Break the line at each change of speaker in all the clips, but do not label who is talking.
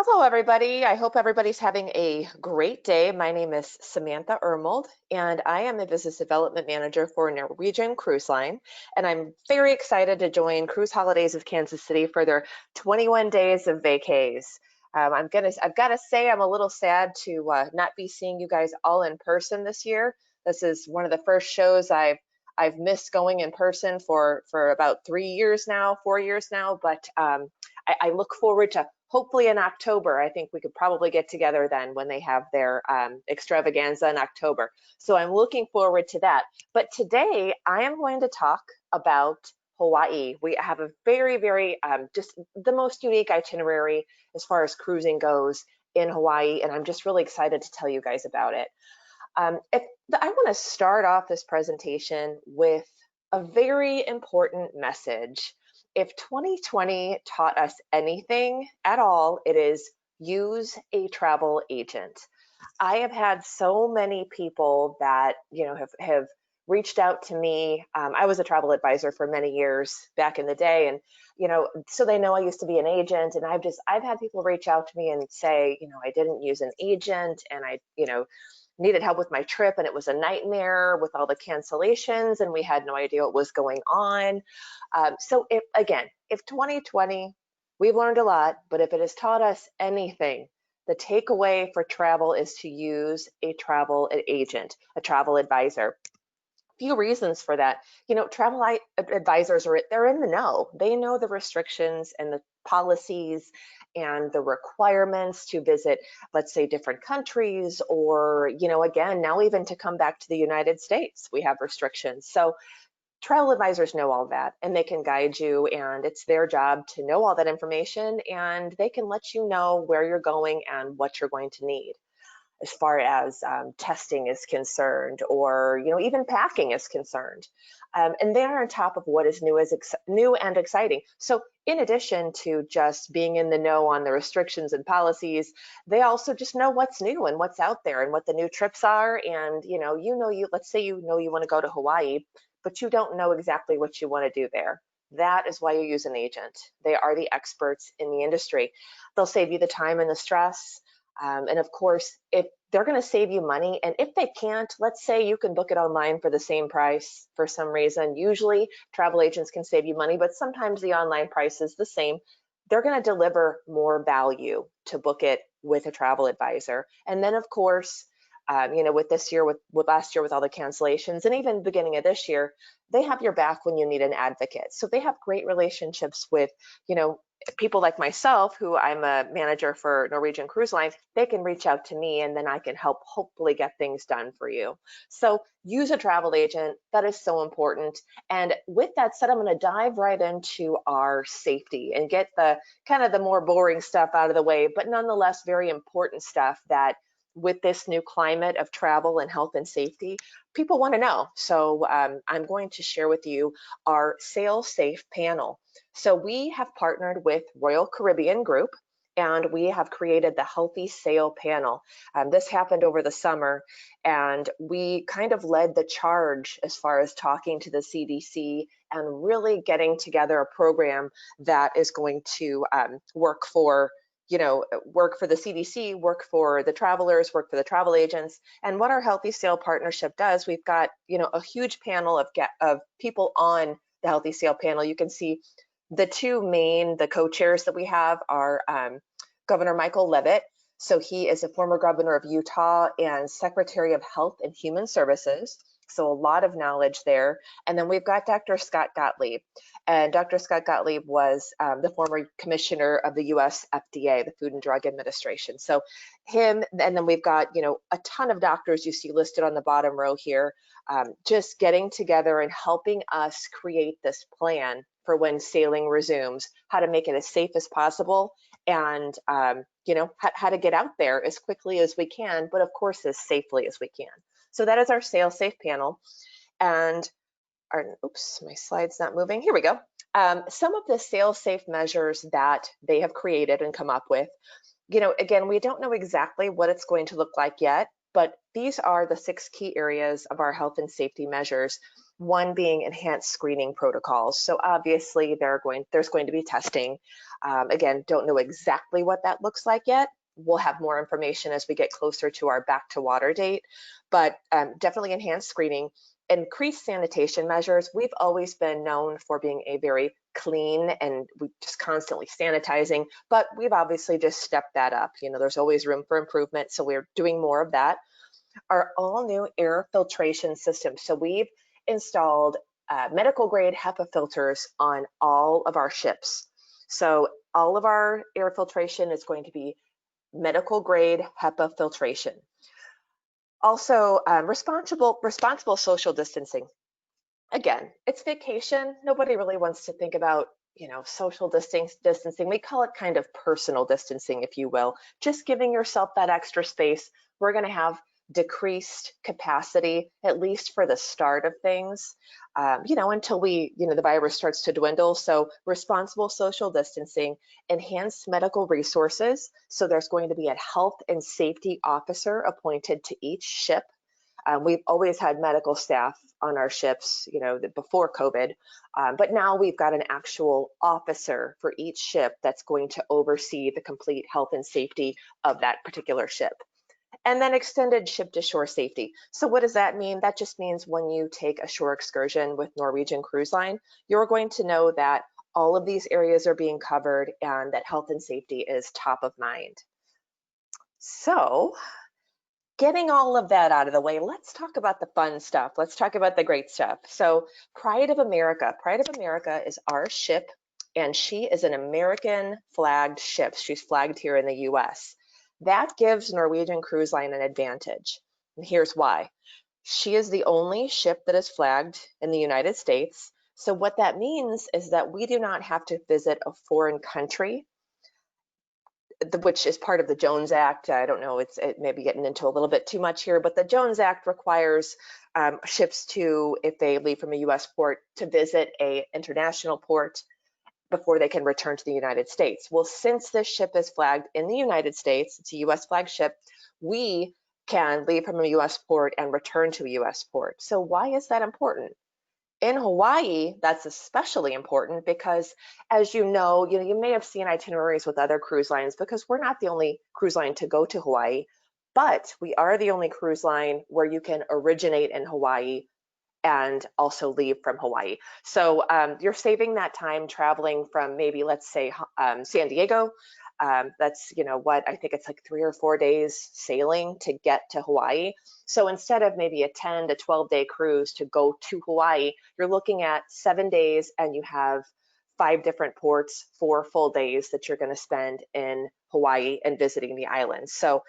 Hello, everybody. I hope everybody's having a great day. My name is Samantha �𝐻𝐒, and I am the Business Development Manager for Norwegian Cruise Line. And I'm very excited to join Cruise Holidays of Kansas City for their 21 days of vacays. I've got to say, I'm a little sad to not be seeing you guys all in person this year. This is one of the first shows I've missed going in person for about 3 years now, 4 years now. But I look forward to hopefully in October. I think we could probably get together then when they have their extravaganza in October. So I'm looking forward to that. But today I am going to talk about Hawaii. We have a very, just the most unique itinerary as far as cruising goes in Hawaii, and I'm just really excited to tell you guys about it. I want to start off this presentation with a very important message. If 2020 taught us anything at all, it is use a travel agent. I have had so many people that have reached out to me. I was a travel advisor for many years back in the day, and so they know I used to be an agent. And I've had people reach out to me and say, I didn't use an agent, and I needed help with my trip, and it was a nightmare with all the cancellations, and we had no idea what was going on. So if 2020, we've learned a lot, but if it has taught us anything, the takeaway for travel is to use a travel agent, a travel advisor. Few reasons for that. Travel advisors they're in the know. They know the restrictions and the policies and the requirements to visit, let's say, different countries, or again, now even to come back to the United States, we have restrictions. So travel advisors know all that, and they can guide you, and it's their job to know all that information, and they can let you know where you're going and what you're going to need as far as testing is concerned, or even packing is concerned. And they're on top of what is new and exciting. So in addition to just being in the know on the restrictions and policies, they also just know what's new and what's out there and what the new trips are. And let's say you want to go to Hawaii, but you don't know exactly what you want to do there. That is why you use an agent. They are the experts in the industry. They'll save you the time and the stress. And of course, if they're going to save you money, and if they can't, let's say you can book it online for the same price for some reason. Usually travel agents can save you money, but sometimes the online price is the same. They're going to deliver more value to book it with a travel advisor. And then of course, with this year, with last year, with all the cancellations, and even beginning of this year, they have your back when you need an advocate. So they have great relationships with, people like myself, who I'm a manager for Norwegian Cruise Line. They can reach out to me, and then I can help hopefully get things done for you. So use a travel agent. That is so important. And with that said, I'm going to dive right into our safety and get the kind of the more boring stuff out of the way, but nonetheless very important stuff that with this new climate of travel and health and safety, people want to know. So I'm going to share with you our Sail Safe panel. So we have partnered with Royal Caribbean Group, and we have created the Healthy Sail panel. This happened over the summer, and we kind of led the charge as far as talking to the CDC and really getting together a program that is going to work for the CDC, work for the travelers, work for the travel agents. And what our Healthy Sail partnership does, we've got, a huge panel of people on the Healthy Sail panel. You can see the the co-chairs that we have are Governor Michael Leavitt. So he is a former governor of Utah and Secretary of Health and Human Services. So a lot of knowledge there. And then we've got Dr. Scott Gottlieb. And Dr. Scott Gottlieb was the former commissioner of the US FDA, the Food and Drug Administration. So him, and then we've got, a ton of doctors you see listed on the bottom row here, just getting together and helping us create this plan for when sailing resumes, how to make it as safe as possible, and how to get out there as quickly as we can, but of course as safely as we can. So that is our Sail Safe panel. And oops, my slide's not moving. Here we go. Some of the Sail Safe measures that they have created and come up with, again, we don't know exactly what it's going to look like yet, but these are the 6 key areas of our health and safety measures one being enhanced screening protocols. So obviously there's going to be testing. Again, don't know exactly what that looks like yet. We'll have more information as we get closer to our back to water date, but definitely enhanced screening. Increased sanitation measures. We've always been known for being a very clean and we just constantly sanitizing, but we've obviously just stepped that up. You know, there's always room for improvement, so we're doing more of that. Our all new air filtration system. So we've installed medical grade HEPA filters on all of our ships. So all of our air filtration is going to be medical grade HEPA filtration. Also, responsible social distancing. Again, it's vacation. Nobody really wants to think about, you know, social distancing. We call it kind of personal distancing, if you will. Just giving yourself that extra space. We're going to have decreased capacity, at least for the start of things, you know, until the virus starts to dwindle. So responsible social distancing, enhanced medical resources. So there's going to be a health and safety officer appointed to each ship. We've always had medical staff on our ships, you know, before COVID, but now we've got an actual officer for each ship that's going to oversee the complete health and safety of that particular ship. And then extended ship to shore safety. So what does that mean? That just means when you take a shore excursion with Norwegian Cruise Line, you're going to know that all of these areas are being covered and that health and safety is top of mind. So getting all of that out of the way, let's talk about the fun stuff. Let's talk about the great stuff. So Pride of America. Pride of America is our ship, and she is an American flagged ship. She's flagged here in the US. That gives Norwegian Cruise Line an advantage. And here's why. She is the only ship that is flagged in the United States. So what that means is that we do not have to visit a foreign country, which is part of the Jones Act. I don't know, it may be getting into a little bit too much here, but the Jones Act requires ships to, if they leave from a US port, to visit an international port before they can return to the United States. Well, since this ship is flagged in the United States, it's a US flagged ship, we can leave from a US port and return to a US port. So why is that important? In Hawaii, that's especially important because, as you know, you may have seen itineraries with other cruise lines because we're not the only cruise line to go to Hawaii, but we are the only cruise line where you can originate in Hawaii and also leave from Hawaii. So you're saving that time traveling from maybe, let's say, San Diego. That's, what, I think it's like 3 or 4 days sailing to get to Hawaii. So instead of maybe a 10 to 12 day cruise to go to Hawaii, you're looking at 7 days and you have 5 different ports, 4 full days that you're going to spend in Hawaii and visiting the islands. So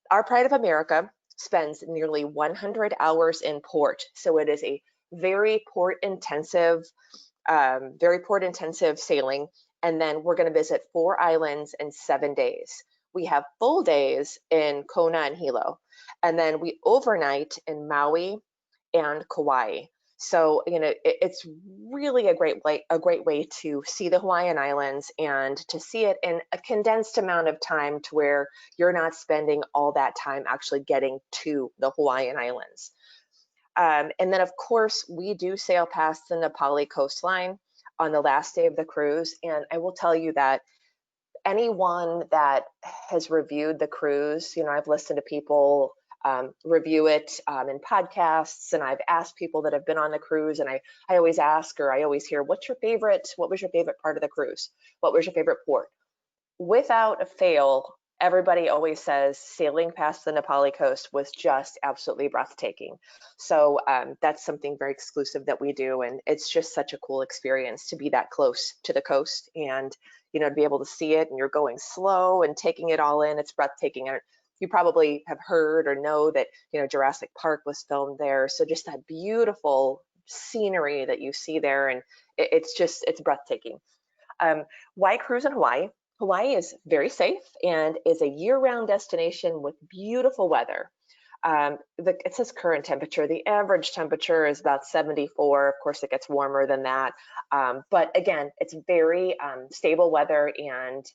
our Pride of America spends nearly 100 hours in port. So it is a very port intensive sailing. And then we're going to visit 4 islands in 7 days. We have full days in Kona and Hilo. And then we overnight in Maui and Kauai. So, it's really a great way to see the Hawaiian Islands and to see it in a condensed amount of time to where you're not spending all that time actually getting to the Hawaiian Islands. And then, of course, we do sail past the Na Pali coastline on the last day of the cruise. And I will tell you that anyone that has reviewed the cruise, I've listened to people review it in podcasts, and I've asked people that have been on the cruise, and I always ask, or I always hear, what was your favorite part of the cruise? What was your favorite port? Without a fail, everybody always says sailing past the Na Pali coast was just absolutely breathtaking. So that's something very exclusive that we do, and it's just such a cool experience to be that close to the coast and to be able to see it, and you're going slow and taking it all in. It's breathtaking. You probably have heard or know that Jurassic Park was filmed there, so just that beautiful scenery that you see there, and it's breathtaking. Why cruise in Hawaii? Hawaii is very safe and is a year-round destination with beautiful weather. It says current temperature. The average temperature is about 74. Of course, it gets warmer than that. But again, it's very stable weather, and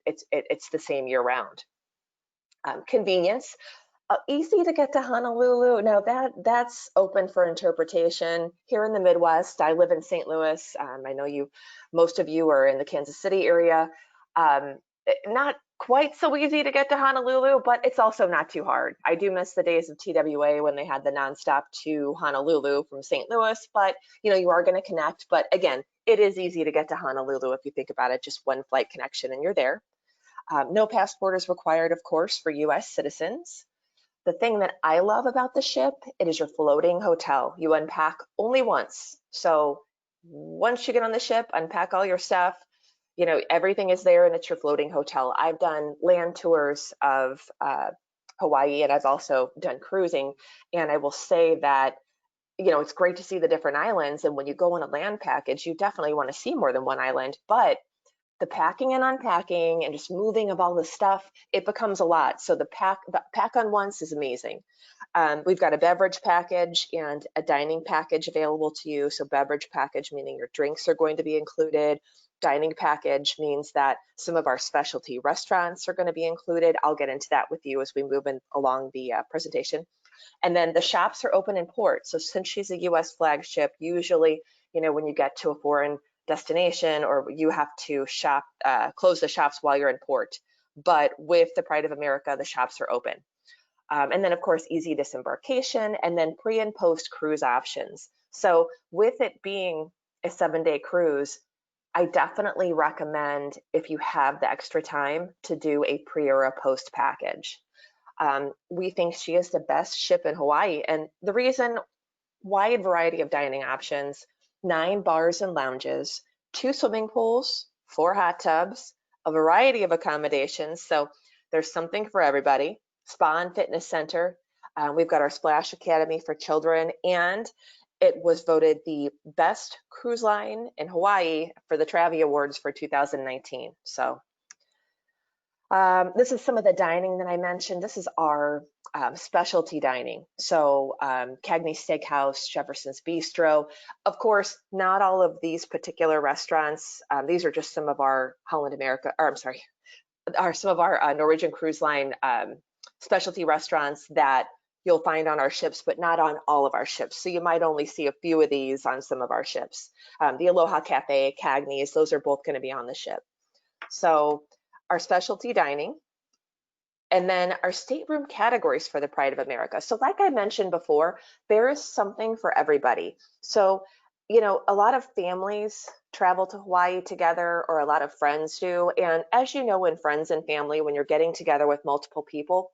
it's the same year-round. Convenience. Easy to get to Honolulu. Now that's open for interpretation. Here in the Midwest, I live in St. Louis. I know most of you are in the Kansas City area. Not quite so easy to get to Honolulu, but it's also not too hard. I do miss the days of TWA when they had the nonstop to Honolulu from St. Louis, but you are going to connect. But again, it is easy to get to Honolulu if you think about it, just one flight connection and you're there. No passport is required, of course, for US citizens. The thing that I love about the ship, it is your floating hotel. You unpack only once. So once you get on the ship, unpack all your stuff, everything is there and it's your floating hotel. I've done land tours of Hawaii and I've also done cruising. And I will say that, it's great to see the different islands. And when you go on a land package, you definitely want to see more than one island, but the packing and unpacking and just moving of all the stuff, it becomes a lot. So the pack on once is amazing. We've got a beverage package and a dining package available to you. So beverage package meaning your drinks are going to be included. Dining package means that some of our specialty restaurants are going to be included. I'll get into that with you as we move along the presentation. And then the shops are open in port. So since she's a US flagship, usually, when you get to a foreign destination or you have to close the shops while you're in port. But with the Pride of America, the shops are open. And then of course, easy disembarkation and then pre and post cruise options. So with it being a 7-day cruise, I definitely recommend if you have the extra time to do a pre or a post package. We think she is the best ship in Hawaii. And the reason, wide variety of dining options, 9 bars and lounges, 2 swimming pools, 4 hot tubs, a variety of accommodations. So there's something for everybody. Spa and fitness center. We've got our Splash Academy for children, and it was voted the best cruise line in Hawaii for the Travi Awards for 2019. So this is some of the dining that I mentioned. This is our specialty dining. So Cagney Steakhouse, Jefferson's Bistro. Of course, not all of these particular restaurants. These are just some of our some of our Norwegian Cruise Line specialty restaurants that you'll find on our ships, but not on all of our ships. So you might only see a few of these on some of our ships. The Aloha Cafe, Cagney's, those are both going to be on the ship. So our specialty dining, and then our stateroom categories for the Pride of America. So like I mentioned before, there is something for everybody. So, a lot of families travel to Hawaii together, or a lot of friends do. And as you know, in friends and family, when you're getting together with multiple people,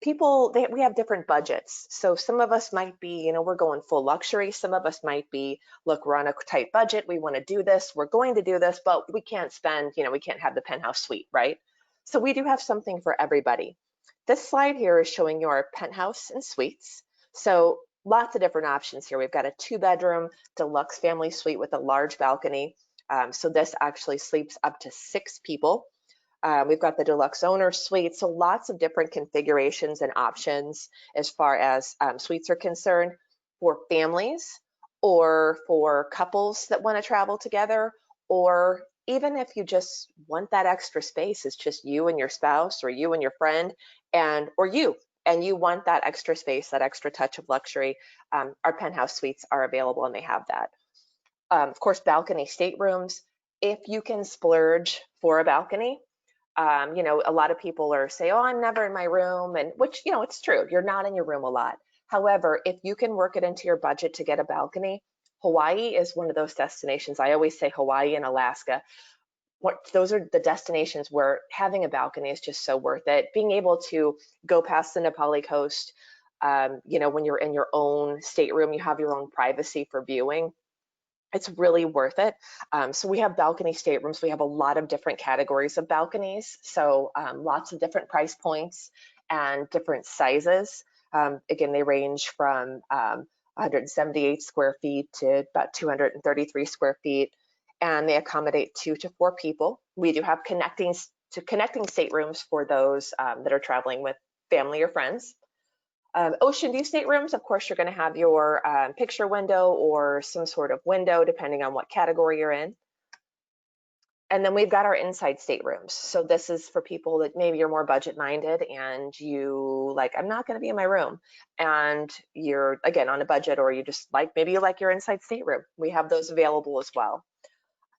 we have different budgets. So some of us might be, we're going full luxury. Some of us might be, look, we're on a tight budget. We want to do this. We're going to do this, but we can't spend, we can't have the penthouse suite, right? So we do have something for everybody. This slide here is showing you our penthouse and suites. So lots of different options here. We've got a 2-bedroom deluxe family suite with a large balcony. So this actually sleeps up to 6 people. We've got the deluxe owner suite, so lots of different configurations and options as far as suites are concerned for families or for couples that want to travel together, or even if you just want that extra space, it's just you and your spouse or you and your friend and you want that extra space, that extra touch of luxury. Our penthouse suites are available and they have that. Of course, balcony staterooms. If you can splurge for a balcony, a lot of people say, oh, I'm never in my room, and which, it's true. You're not in your room a lot. However, if you can work it into your budget to get a balcony, Hawaii is one of those destinations. I always say Hawaii and Alaska. Those are the destinations where having a balcony is just so worth it. Being able to go past the Nepali coast, when you're in your own stateroom, you have your own privacy for viewing. It's really worth it. So we have balcony staterooms. We have a lot of different categories of balconies. So lots of different price points and different sizes. Again, they range from 178 square feet to about 233 square feet, and they accommodate 2 to 4 people. We do have connecting staterooms for those that are traveling with family or friends. Ocean view staterooms, of course, you're going to have your picture window or some sort of window, depending on what category you're in. And then we've got our inside staterooms. So this is for people that maybe you're more budget minded and you like, I'm not going to be in my room, and you're again on a budget, or you just like, maybe you like your inside stateroom. We have those available as well.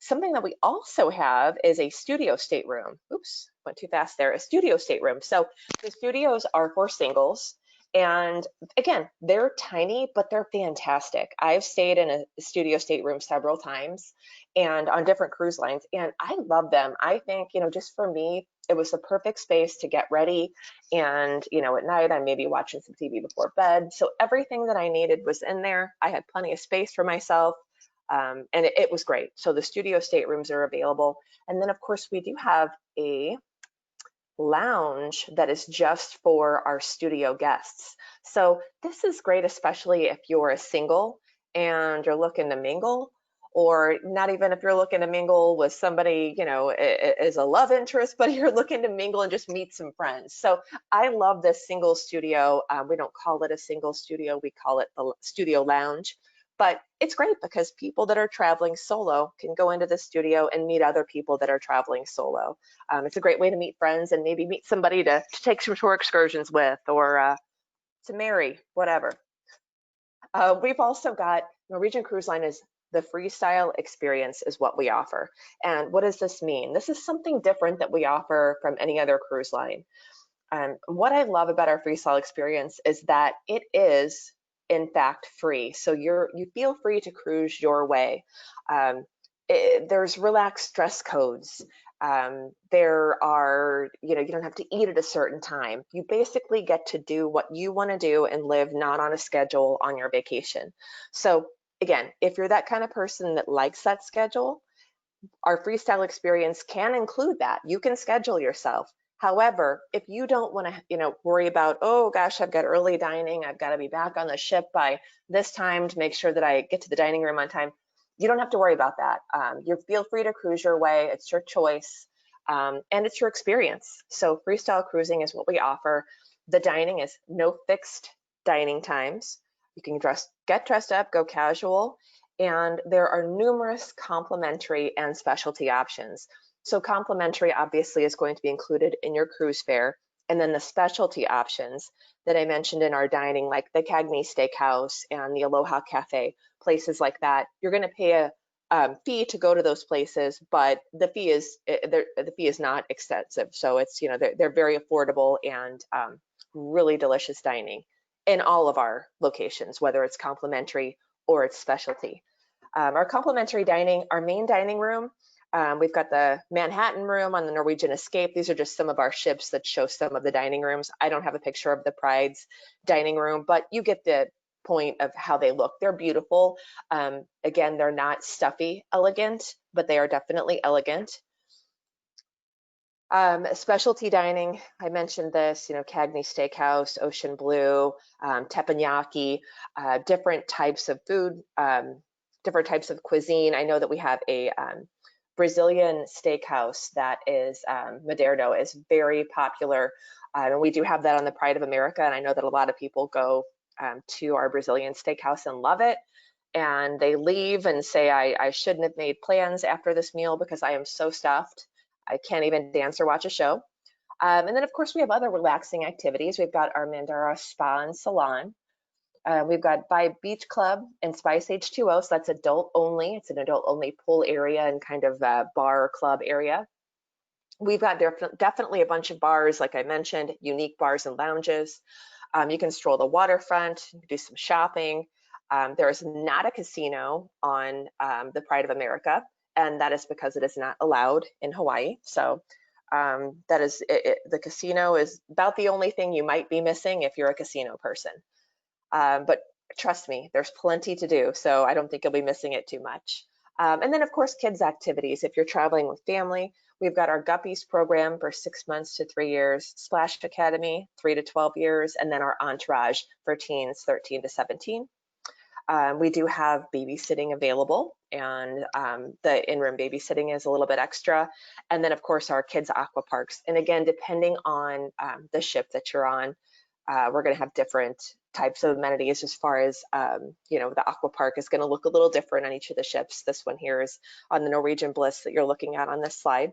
Something that we also have is a studio stateroom. Oops, went too fast there. A studio stateroom. So the studios are for singles. And again, they're tiny, but they're fantastic. I've stayed in a studio stateroom several times and on different cruise lines, and I love them. I think, just for me, it was the perfect space to get ready. And, at night, I may be watching some TV before bed. So everything that I needed was in there. I had plenty of space for myself. And it was great. So the studio staterooms are available. And then, of course, we do have a lounge that is just for our studio guests. So this is great, especially if you're a single and you're looking to mingle, or not even if you're looking to mingle with somebody, as a love interest, but you're looking to mingle and just meet some friends. So I love this single studio. We don't call it a single studio, we call it the studio lounge. But it's great because people that are traveling solo can go into the studio and meet other people that are traveling solo. It's a great way to meet friends and maybe meet somebody to take some shore excursions with, or to marry, whatever. We've also got Norwegian Cruise Line is the Freestyle experience is what we offer. And what does this mean? This is something different that we offer from any other cruise line. What I love about our Freestyle experience is that it is in fact free. So you feel free to cruise your way. There's relaxed dress codes. There are, you don't have to eat at a certain time. You basically get to do what you want to do and live not on a schedule on your vacation. So again, if you're that kind of person that likes that schedule, our Freestyle experience can include that. You can schedule yourself. However, if you don't want to, worry about, oh gosh, I've got early dining, I've got to be back on the ship by this time to make sure that I get to the dining room on time, you don't have to worry about that. You feel free to cruise your way. It's your choice, and it's your experience. So Freestyle cruising is what we offer. The dining is no fixed dining times. You can get dressed up, go casual, and there are numerous complimentary and specialty options. So complimentary obviously is going to be included in your cruise fare, and then the specialty options that I mentioned in our dining, like the Cagney Steakhouse and the Aloha Cafe, places like that, you're going to pay a fee to go to those places, but the fee is not extensive. So it's, they're very affordable and really delicious dining in all of our locations, whether it's complimentary or it's specialty. Our complimentary dining, our main dining room, we've got the Manhattan room on the Norwegian Escape. These are just some of our ships that show some of the dining rooms. I don't have a picture of the Pride's dining room, but you get the point of how they look. They're beautiful. Again, they're not stuffy elegant, but they are definitely elegant. Specialty dining, I mentioned this, Cagney Steakhouse, Ocean Blue, teppanyaki, different types of food, different types of cuisine. I know that we have a Brazilian steakhouse that is Madeiro, is very popular. And we do have that on the Pride of America. And I know that a lot of people go to our Brazilian steakhouse and love it. And they leave and say, I shouldn't have made plans after this meal because I am so stuffed. I can't even dance or watch a show. And then, of course, we have other relaxing activities. We've got our Mandara Spa and Salon. We've got Vibe Beach Club and Spice H2O, so that's adult only. It's an adult only pool area and kind of bar club area. We've got definitely a bunch of bars, like I mentioned, unique bars and lounges. You can stroll the waterfront, do some shopping. There is not a casino on the Pride of America, and that is because it is not allowed in Hawaii. So that is the casino is about the only thing you might be missing if you're a casino person. But trust me, there's plenty to do, so I don't think you'll be missing it too much. And then, of course, kids' activities. If you're traveling with family, we've got our Guppies program for 6 months to 3 years, Splash Academy, 3 to 12 years, and then our Entourage for teens, 13 to 17. We do have babysitting available, and the in-room babysitting is a little bit extra. And then, of course, our kids' aqua parks. And again, depending on the ship that you're on, we're going to have different types of amenities as far as, you know, the aqua park is going to look a little different on each of the ships. This one here is on the Norwegian Bliss that you're looking at on this slide.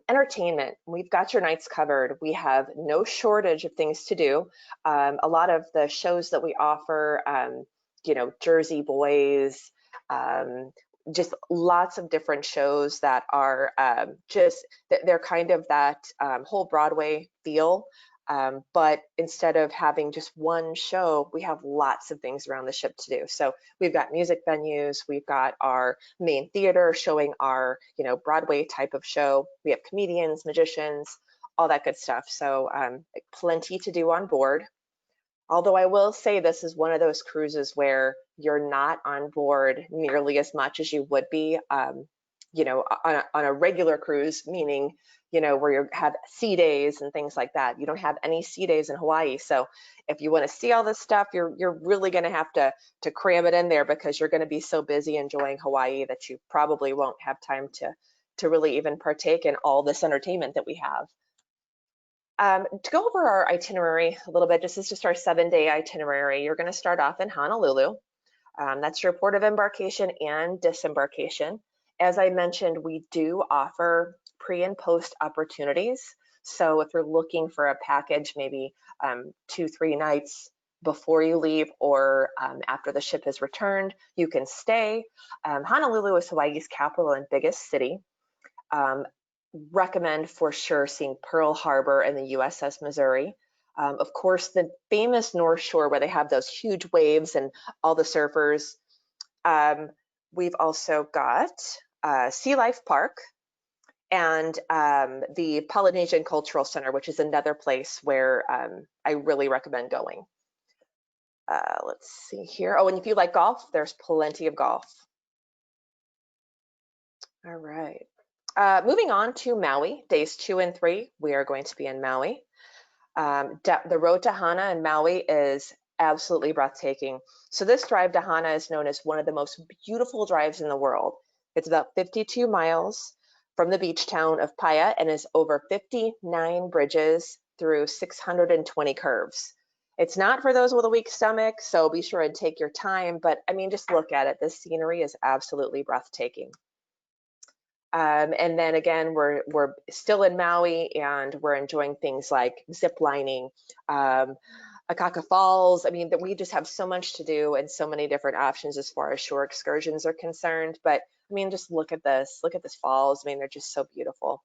Entertainment, we've got your nights covered. We have no shortage of things to do. A lot of the shows that we offer, you know, Jersey Boys, just lots of different shows that are they're kind of that whole Broadway feel. But instead of having just one show, we have lots of things around the ship to do. So we've got music venues, we've got our main theater showing our, you know, Broadway type of show. We have comedians, magicians, all that good stuff. So plenty to do on board. Although I will say this is one of those cruises where you're not on board nearly as much as you would be, you know, on a regular cruise, meaning, you know, where you have sea days and things like that. You don't have any sea days in Hawaii. So if you want to see all this stuff, you're really going to have to cram it in there, because you're going to be so busy enjoying Hawaii that you probably won't have time to really even partake in all this entertainment that we have. To go over our itinerary a little bit, this is just our 7-day itinerary. You're going to start off in Honolulu. That's your port of embarkation and disembarkation. As I mentioned, we do offer pre and post opportunities. So if you're looking for a package, maybe 2-3 nights before you leave, or after the ship is returned, you can stay. Honolulu is Hawaii's capital and biggest city. Recommend for sure seeing Pearl Harbor and the USS Missouri. Of course, the famous North Shore, where they have those huge waves and all the surfers. We've also got Sea Life Park and the Polynesian Cultural Center, which is another place where I really recommend going. Let's see here. Oh, and if you like golf, there's plenty of golf. All right. Moving on to Maui, days 2 and 3, we are going to be in Maui. The road to Hana in Maui is absolutely breathtaking. So this drive to Hana is known as one of the most beautiful drives in the world. It's about 52 miles from the beach town of Paia and is over 59 bridges through 620 curves. It's not for those with a weak stomach, so be sure and take your time. But I mean, just look at it. The scenery is absolutely breathtaking. And then again, we're still in Maui, and we're enjoying things like zip lining, Akaka Falls. I mean, that we just have so much to do and so many different options as far as shore excursions are concerned. But I mean, just look at this falls. I mean, they're just so beautiful.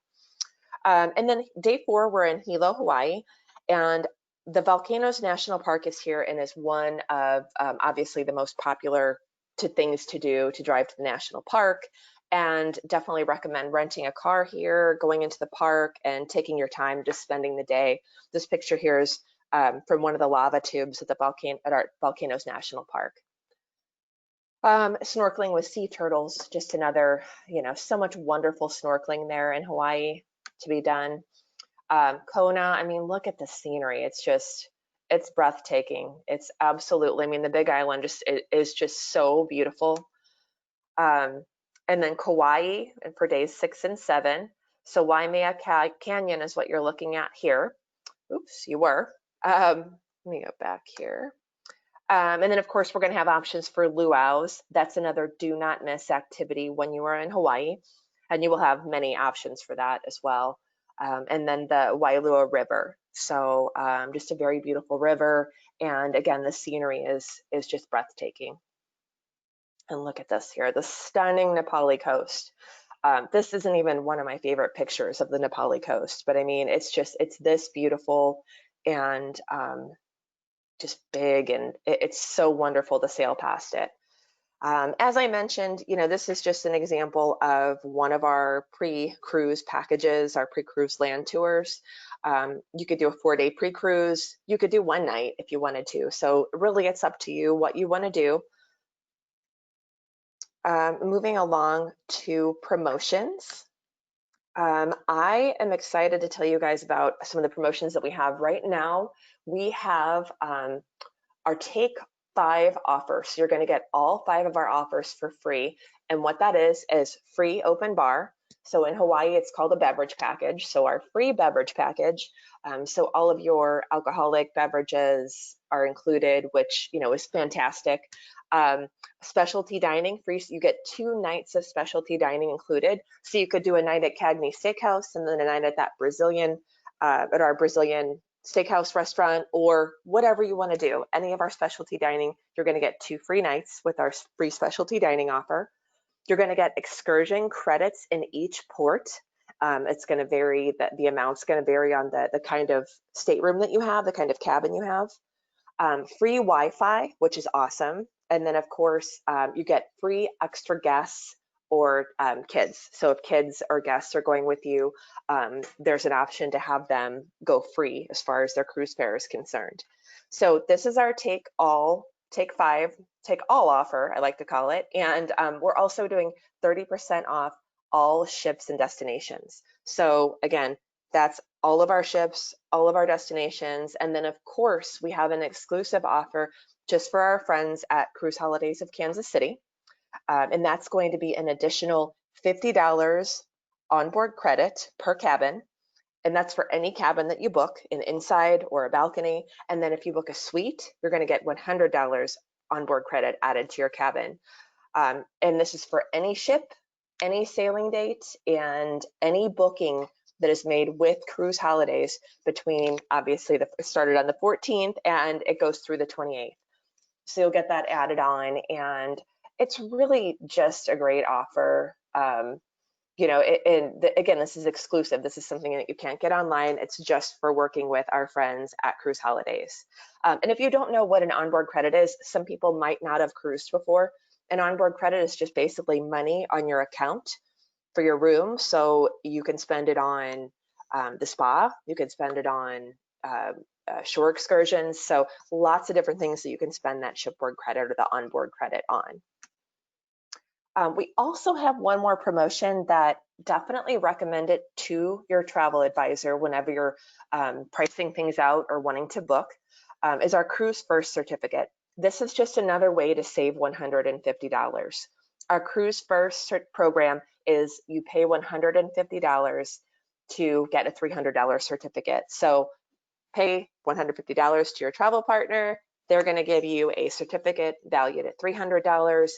And then day 4, we're in Hilo, Hawaii, and the Volcanoes National Park is here and is one of obviously the most popular things to do to drive to the national park. And definitely recommend renting a car here, going into the park, and taking your time, just spending the day. This picture here is from one of the lava tubes at our Volcanoes National Park. Snorkeling with sea turtles, just another, you know, so much wonderful snorkeling there in Hawaii to be done. Kona, I mean, look at the scenery. It's breathtaking. It's absolutely, I mean, the Big Island is just so beautiful. And then Kauai for days 6 and 7. So Waimea Canyon is what you're looking at here. Oops, you were. Let me go back here. And then of course, we're gonna have options for luau's. That's another do not miss activity when you are in Hawaii. And you will have many options for that as well. And then the Wailua River. So just a very beautiful river. And again, the scenery is just breathtaking. And look at this here, the stunning Nepali coast. This isn't even one of my favorite pictures of the Nepali coast, but I mean, it's this beautiful and just big, and it's so wonderful to sail past it. As I mentioned, you know, this is just an example of one of our pre-cruise packages, our pre-cruise land tours. You could do a 4-day pre-cruise. You could do 1 night if you wanted to. So really, it's up to you what you want to do. Moving along to promotions. I am excited to tell you guys about some of the promotions that we have right now. We have our Take 5 offers. So you're going to get all 5 of our offers for free. And what that is free open bar. So in Hawaii, it's called a beverage package. So our free beverage package, so all of your alcoholic beverages are included, which, you know, is fantastic. Specialty dining, free, you get 2 nights of specialty dining included. So you could do a night at �‌𝐾𝐽 Steakhouse and then a night at that Brazilian, at our Brazilian steakhouse restaurant, or whatever you want to do. Any of our specialty dining, you're going to get 2 free nights with our free specialty dining offer. You're going to get excursion credits in each port. It's going to vary, the amount's going to vary on the kind of stateroom that you have, the kind of cabin you have. Free Wi-Fi, which is awesome. And then of course, you get free extra guests or kids. So if kids or guests are going with you, there's an option to have them go free as far as their cruise fare is concerned. So this is our take all offer, I like to call it. And we're also doing 30% off all ships and destinations. So again, that's all of our ships, all of our destinations. And then of course, we have an exclusive offer just for our friends at Cruise Holidays of Kansas City. And that's going to be an additional $50 onboard credit per cabin. And that's for any cabin that you book, an inside or a balcony. And then if you book a suite, you're going to get $100 onboard credit added to your cabin. And this is for any ship, any sailing date, and any booking that is made with Cruise Holidays between, obviously, it started on the 14th and it goes through the 28th. So you'll get that added on, and it's really just a great offer. You know, again, this is exclusive. This is something that you can't get online. It's just for working with our friends at Cruise Holidays. And if you don't know what an onboard credit is, some people might not have cruised before. An onboard credit is just basically money on your account for your room. So you can spend it on the spa, you can spend it on shore excursions. So lots of different things that you can spend that shipboard credit or the onboard credit on. We also have one more promotion that definitely recommend it to your travel advisor whenever you're pricing things out or wanting to book, is our Cruise First certificate. This is just another way to save $150. Our Cruise First program is you pay $150 to get a $300 certificate. So pay $150 to your travel partner. They're going to give you a certificate valued at $300,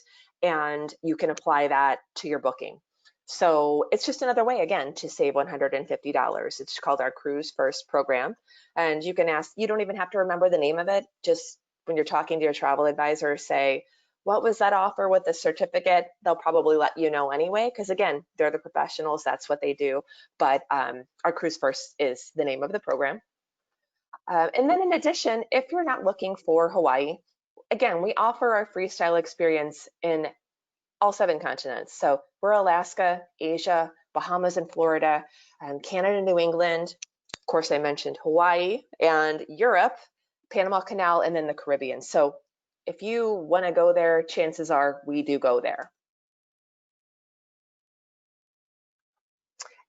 and you can apply that to your booking. So it's just another way, again, to save $150. It's called our Cruise First program. And you can ask, you don't even have to remember the name of it. Just when you're talking to your travel advisor, say, what was that offer with the certificate? They'll probably let you know anyway, because again, they're the professionals, that's what they do. But our Cruise First is the name of the program. And then in addition, if you're not looking for Hawaii, again, we offer our Freestyle experience in all 7 continents. So we're Alaska, Asia, Bahamas and Florida, Canada, New England. Of course, I mentioned Hawaii and Europe, Panama Canal, and then the Caribbean. So if you want to go there, chances are we do go there.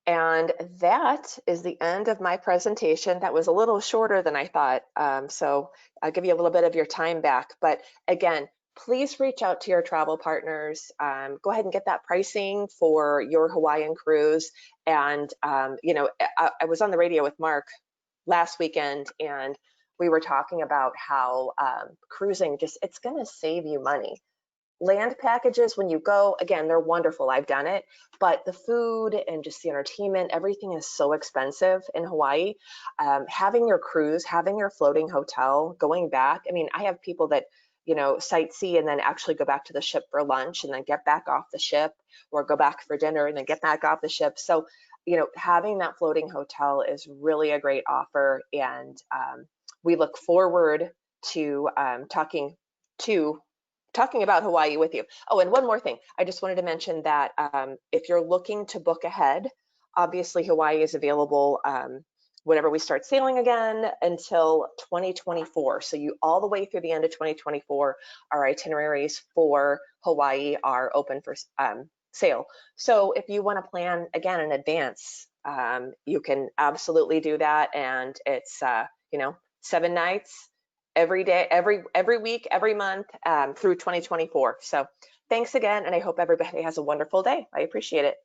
And that is the end of my presentation. That was a little shorter than I thought. So I'll give you a little bit of your time back. But again, please reach out to your travel partners. Go ahead and get that pricing for your Hawaiian cruise. And, you know, I was on the radio with Mark last weekend, and we were talking about how cruising it's going to save you money. Land packages, when you go, again, they're wonderful. I've done it, but the food and just the entertainment, everything is so expensive in Hawaii. Having your cruise, having your floating hotel, going back. I mean, I have people that, you know, sightsee and then actually go back to the ship for lunch and then get back off the ship, or go back for dinner and then get back off the ship. So, you know, having that floating hotel is really a great offer. And we look forward to talking about Hawaii with you. Oh, and one more thing. I just wanted to mention that if you're looking to book ahead, obviously Hawaii is available whenever we start sailing again until 2024. So you all the way through the end of 2024, our itineraries for Hawaii are open for sale. So if you want to plan again in advance, you can absolutely do that. And it's, you know, 7 nights every day, every week, every month through 2024. So thanks again, and I hope everybody has a wonderful day. I appreciate it.